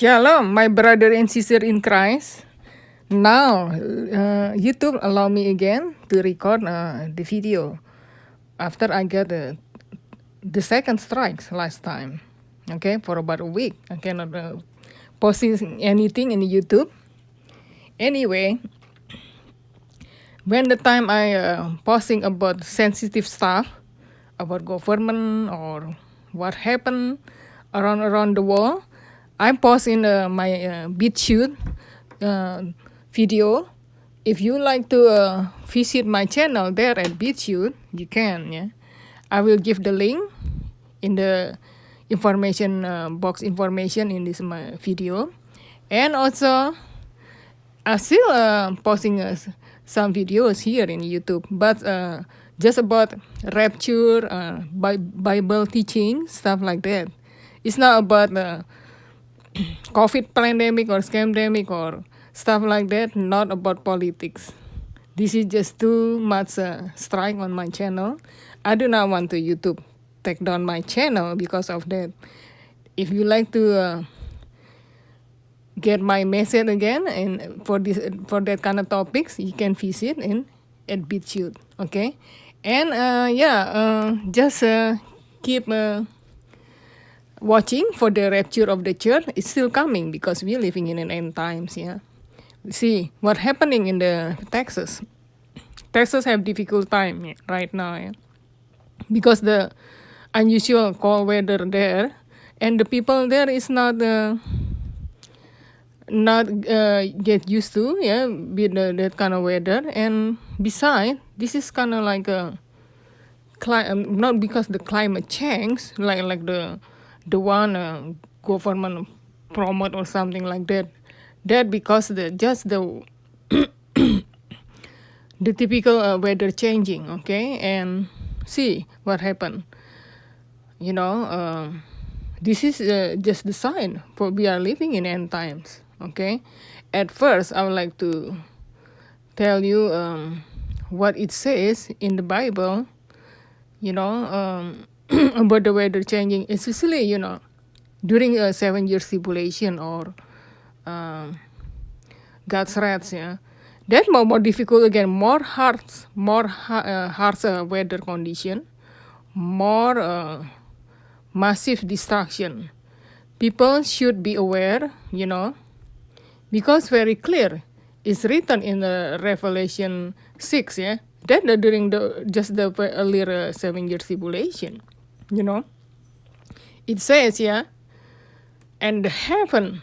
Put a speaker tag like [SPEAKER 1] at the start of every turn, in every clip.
[SPEAKER 1] Shalom, my brother and sister in Christ. Now, YouTube allow me again to record the video after I got the second strikes last time. Okay, for about a week, I cannot posting anything in YouTube. Anyway, when the time I posting about sensitive stuff about government or what happened around the world, I post in my BitChute video. If you like to visit my channel there at BitChute, you can. Yeah, I will give the link in the information box information in this my video, and also I still posting some videos here in YouTube, but just about rapture, Bible teaching, stuff like that. It's not about COVID pandemic or scamdemic or stuff like that, not about politics. This is just too much strike on my channel. I do not want to YouTube take down my channel because of that. If you like to get my message again and for that kind of topics, you can visit at BitChute, okay? And just keep watching for the rapture of the church. It's still coming because we're living in an end times. Yeah, see what happening in the Texas. Texas have difficult time right now, yeah? Because the unusual cold weather there, and the people there is not get used to with that kind of weather. And besides, this is kind of like a not because the climate change like the one government promote or something like that. That because the the typical weather changing, okay? And see what happened. This is just the sign for we are living in end times, okay? At first, I would like to tell you what it says in the Bible, about the weather changing, especially, during a 7 year tribulation or God's wrath, yeah. That more difficult again, more harsh weather condition, more massive destruction. People should be aware, because very clear, it's written in the Revelation 6, yeah, that during the earlier 7 year tribulation, it says, yeah, and the heaven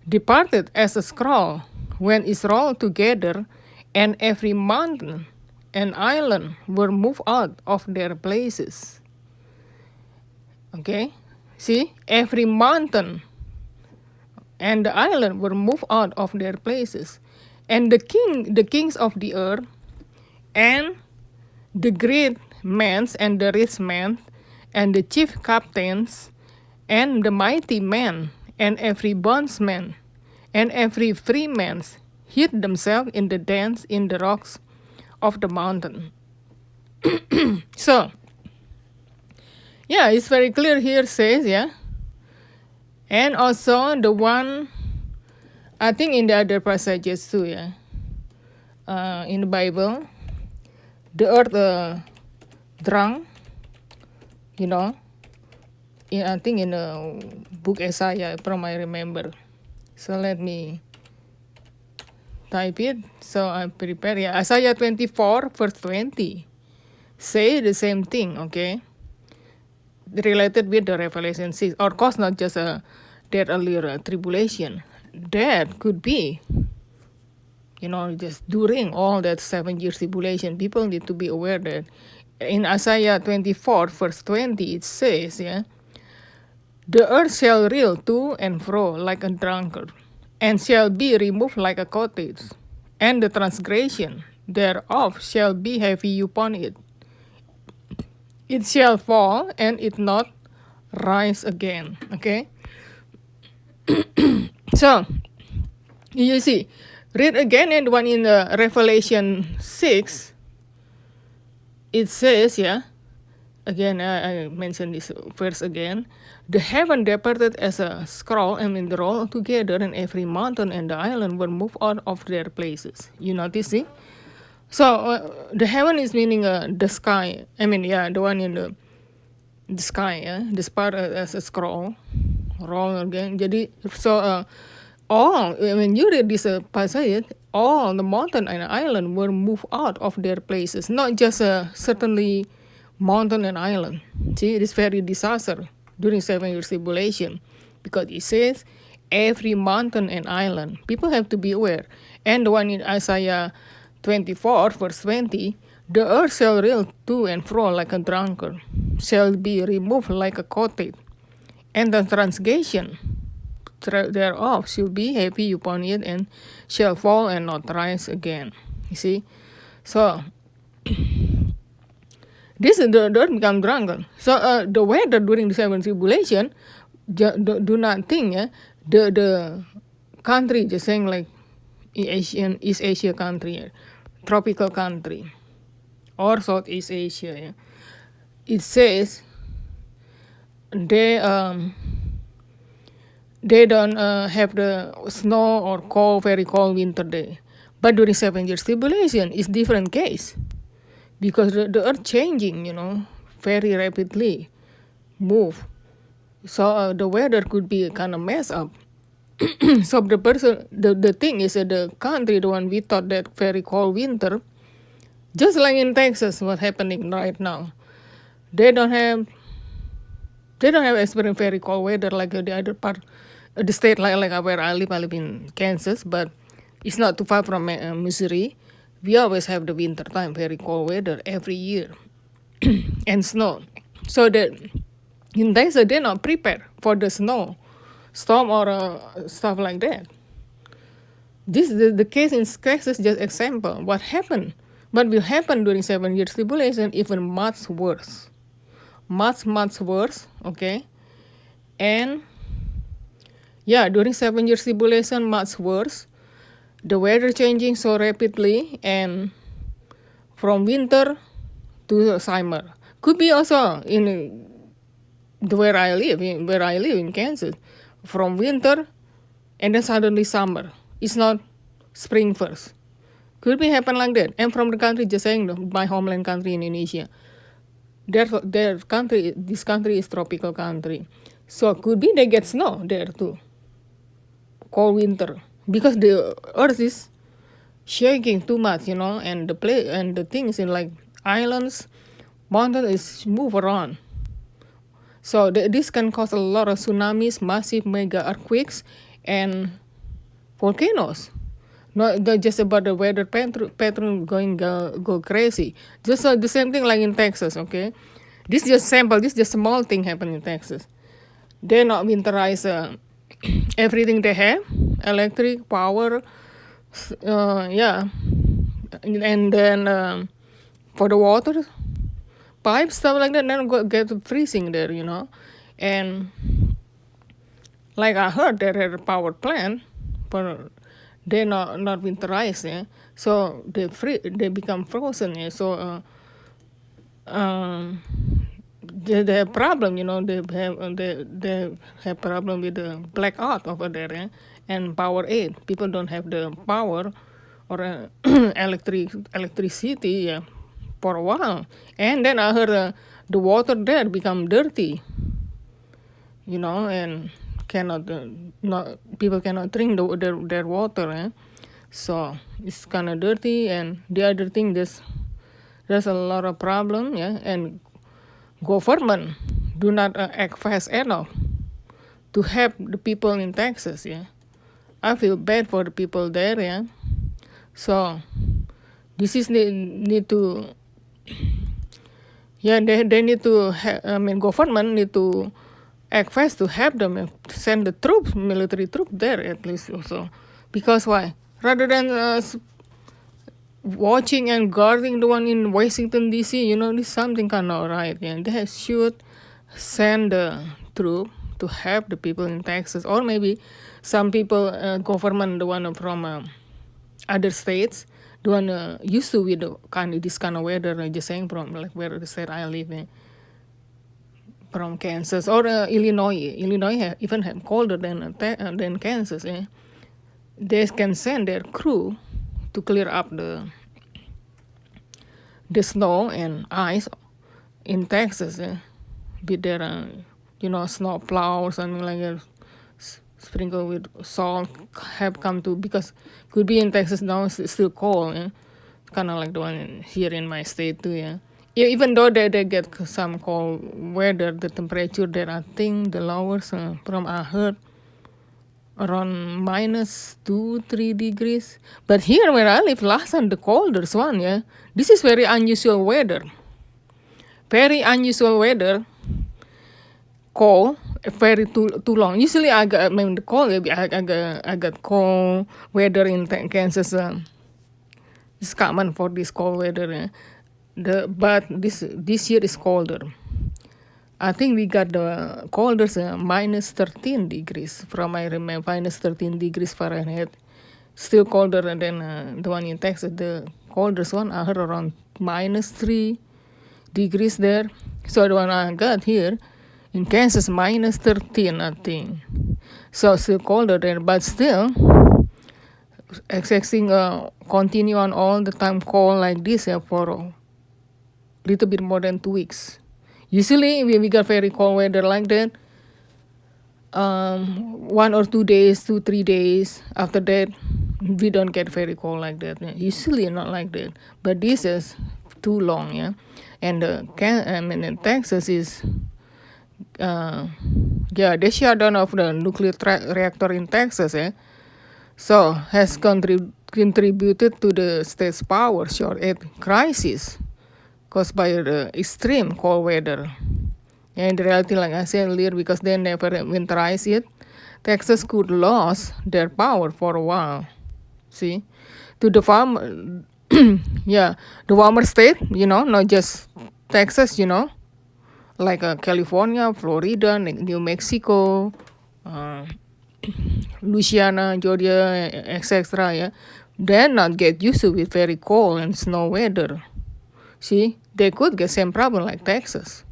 [SPEAKER 1] departed as a scroll when it's rolled together, and every mountain and island were moved out of their places. Okay, see, every mountain and the island were moved out of their places, and the kings of the earth, and the great men and the rich men, and the chief captains, and the mighty men, and every bondsman, and every free man hid themselves in the dens in the rocks of the mountain. So, yeah, it's very clear here, says, yeah. And also the one, I think in the other passages too, yeah. In the Bible, the earth drunk, I think in the book Isaiah, from I remember. So let me type it. So I prepare. Yeah, Isaiah 24 verse 20 say the same thing. Okay, related with the Revelation 6. Of course, not just that earlier tribulation. That could be, just during all that 7 year tribulation. People need to be aware that in Isaiah 24 verse 20 it says, yeah, the earth shall reel to and fro like a drunkard, and shall be removed like a cottage, and the transgression thereof shall be heavy upon it. It shall fall, and it not rise again. Okay? So, you see, read again and one in Revelation 6, it says, yeah, again, I mentioned this verse again. The heaven departed as a scroll, they roll together, and every mountain and the island were moved out of their places. You notice, see? So the heaven is meaning the sky. The one in the sky, this part as a scroll, roll again. Jadi, so all when you read this passage, all the mountain and island were moved out of their places, not just certainly mountain and island. See, it is very disaster during 7 years tribulation, because it says every mountain and island. People have to be aware. And the one in Isaiah 24 verse 20, the earth shall reel to and fro like a drunkard, shall be removed like a cottage, and the transgression thereof shall be heavy upon it, and shall fall and not rise again. You see? So this is the earth become drunken. So the weather during the 7 tribulation, do not think the country, just saying like East Asia country, tropical country, or Southeast Asia. It says they don't have the snow or cold, very cold winter day. But during 7 years tribulation, it's different case, because the earth changing, very rapidly move. So the weather could be kind of messed up. So the thing is that the country, the one we thought that very cold winter, just like in Texas, what's happening right now, they don't have experience very cold weather like the other part, the state like where I live in Kansas, but it's not too far from Missouri. We always have the winter time, very cold weather every year, and snow. So that in Texas, they're not prepared for the snow, storm, or stuff like that. This is the case in Texas, just example. What happened? What will happen during 7 years tribulation, even much worse. Much worse, okay? And during 7 years tribulation, much worse. The weather changing so rapidly, and from winter to summer. Could be also in where I live in Kansas, from winter and then suddenly summer. It's not spring first. Could be happen like that. And from the country, just saying, my homeland country, Indonesia, their country, this country is tropical country, so could be they get snow there too, cold winter, because the earth is shaking too much, and the things in like islands, mountain is move around. So this can cause a lot of tsunamis, massive mega earthquakes, and volcanoes. Not just about the weather pattern going go crazy. Just the same thing like in Texas, okay? This just sample. This just small thing happen in Texas. They not winterize everything they have, electric power, and then for the water pipes, stuff like that, then get freezing there, and like I heard they had a power plant, but they're not winterized, so they become frozen, so they have problem, they have problem with the blackout over there, and power aid. People don't have the power or electricity for a while, and then I heard the water there become dirty, and cannot people cannot drink their water, so it's kind of dirty. And the other thing, there's a lot of problem, and government do not act fast enough to help the people in Texas. I feel bad for the people there. So this is need to they need to government need to act fast to help them, send the troops, military troops there at least also. Because why? Rather than watching and guarding the one in Washington D.C., this something kind of right. They should send the troop to help the people in Texas, or maybe some people, government, the one from other states, the one used to with this kind of weather, just saying from like where the state I live in. from Kansas or Illinois. Illinois even have colder than Kansas. They can send their crew to clear up the snow and ice in Texas. With their snow plow or something like that, sprinkle with salt, have come to, because could be in Texas now it's still cold. Kind of like the one here in my state too. Even though they get some cold weather, the temperature there, I think the lowest from I heard around -2-3 degrees. But here where I live, last time the coldest one. This is very unusual weather. Very unusual weather. Cold, very too long. Usually I got the cold. I got cold weather in Kansas. It's common for this cold weather. But this year is colder. I think we got the coldest -13 degrees from I remember, -13 degrees Fahrenheit. Still colder than the one in Texas. The coldest one I heard around -3 degrees there. So the one I got here in Kansas -13, I think. So still colder there, but still expecting continue on all the time cold like this for a little bit more than 2 weeks. Usually when we got very cold weather like that, 1 or 2 days, 2-3 days after that, we don't get very cold like that. Usually not like that, but this is too long. And in Texas is they shut down of the nuclear reactor in Texas. So has contributed to the state's power shortage crisis caused by the extreme cold weather. And in reality, like I said earlier, because they never winterize it, Texas could lose their power for a while. See, to the farm, the warmer state, not just Texas, like California, Florida, New Mexico, Louisiana, Georgia, etc. They're not get used to it very cold and snow weather. See, they could get same problem like Texas.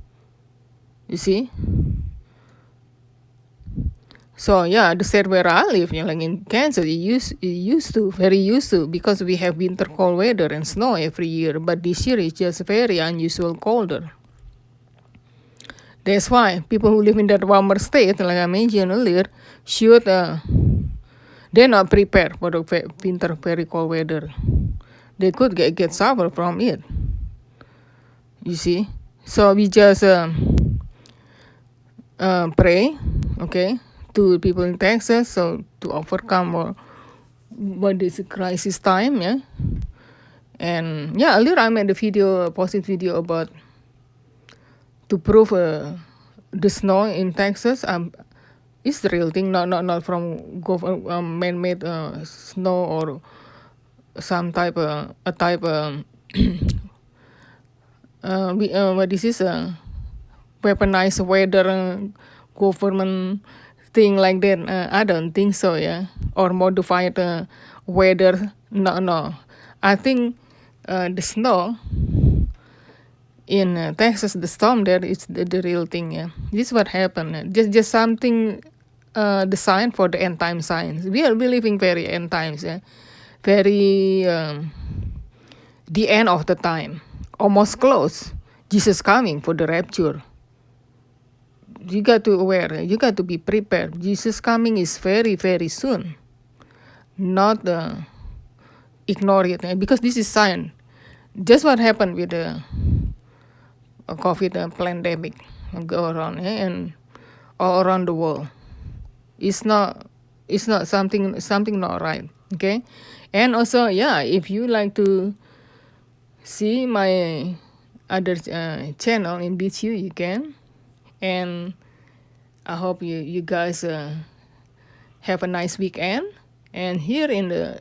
[SPEAKER 1] You see? So the state where I live, like in Kansas, very used to, because we have winter cold weather and snow every year. But this year is just very unusual colder. That's why people who live in that warmer state, like I mentioned earlier, should they're not prepared for the winter very cold weather. They could get suffer from it. You see, so we just pray, to people in Texas, so to overcome what is crisis time, And earlier I made a positive video about to prove the snow in Texas is the real thing, not from man-made snow or some type what this is weaponized weather government thing like that. I don't think so, or modified weather. No. I think the snow in Texas, the storm there is the real thing. This is what happened. Just something designed for the end time signs. We are living very end times. Very the end of the time, almost close. Jesus coming for the rapture. You got to aware. You got to be prepared. Jesus coming is very, very soon. Not ignore it, because this is sign. Just what happened with the COVID pandemic go around and all around the world. It's not something not right. Okay, and also if you like to see my other channel in BTU, you can. And I hope you guys have a nice weekend. And here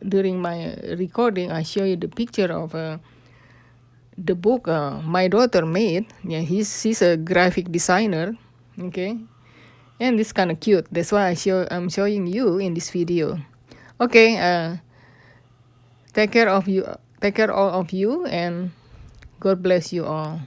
[SPEAKER 1] during my recording, I show you the picture of the book my daughter made. She's a graphic designer. Okay, and it's kind of cute. That's why I'm showing you in this video. Okay, take care all of you, and God bless you all.